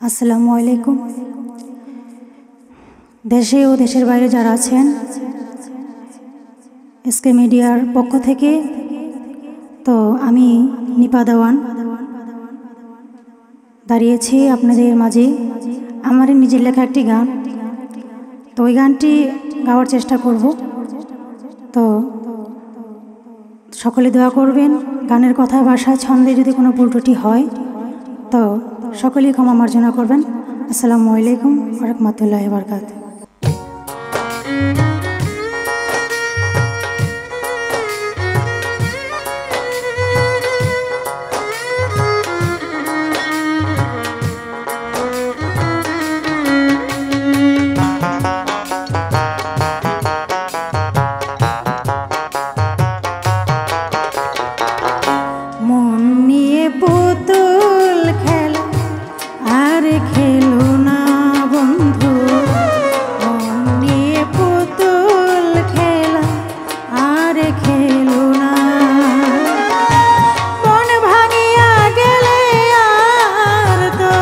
আসসালামু আলাইকুম। দেশে ও দেশের বাইরে যারা আছেন, এসকে মিডিয়ার পক্ষ থেকে তো আমি নিপা দেওয়ান দাঁড়িয়েছি আপনাদের মাঝে। আমার নিজের লেখা একটি গান, তো ওই গানটি গাওয়ার চেষ্টা করব। তো সকলে দোয়া করবেন। গানের কথা, ভাষা, ছন্দে যদি কোনো ভুল ত্রুটি হয় তো সকলেই ক্ষমা মার্জনা করবেন। আসসালামু আলাইকুম ওয়া রাহমাতুল্লাহি ওয়া বারাকাতুহু। মন নিয়ে পুতুল খেলা আর খেলো না বন্ধু, মন নিয়ে পুতুল খেলা আর খেলো না। মন ভাঙিয়া গেলে আর তো,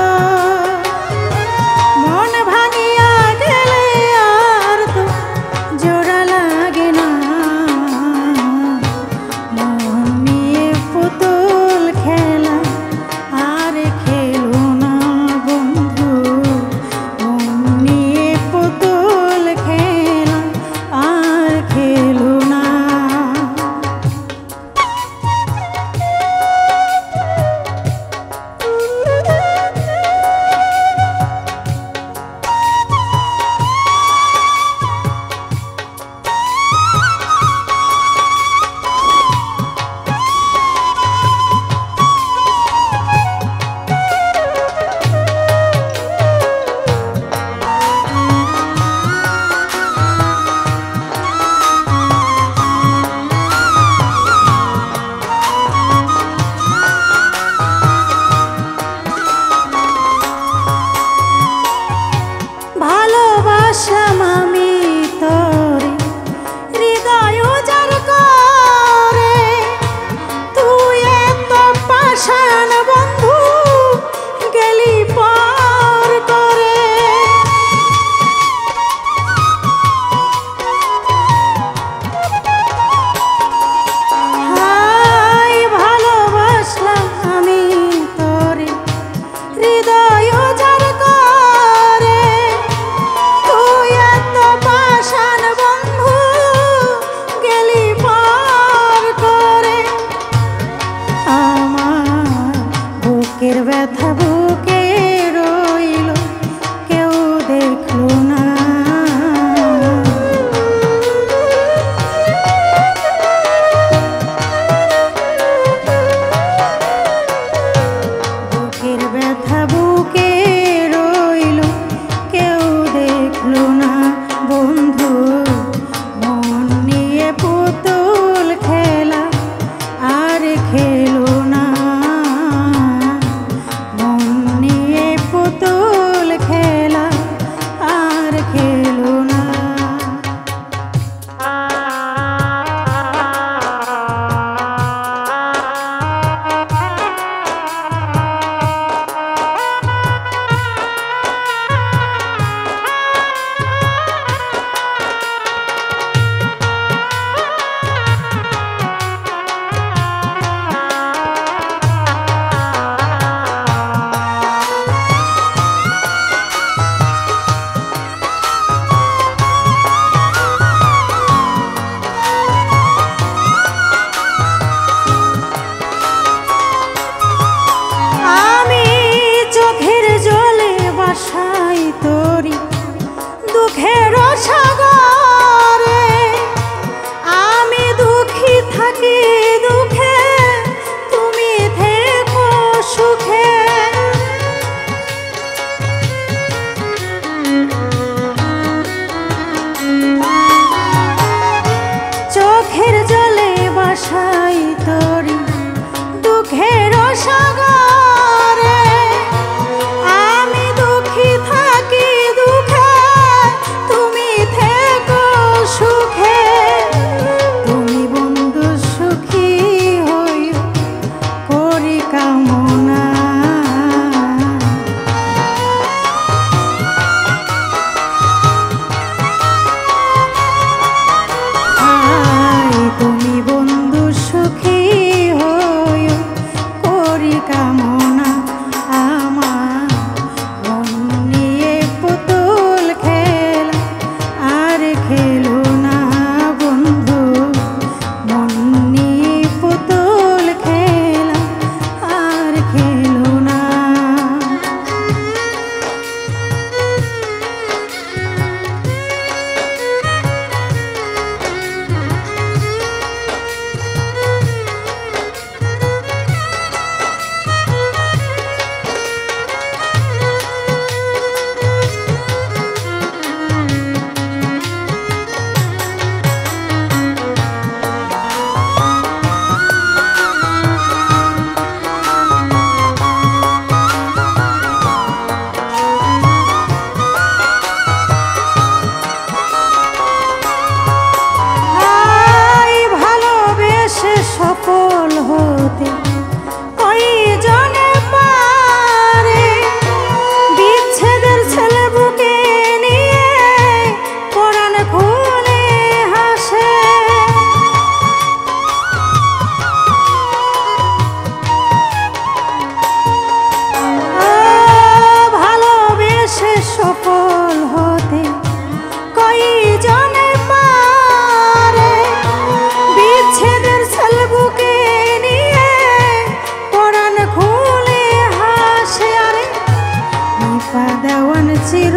মন ভাঙিয়া গেলে আর তো জোড়া লাগে না। মন নিয়ে পুতুল খেলা আর খেলো না বন্ধু। চাপা দেওয়ান চির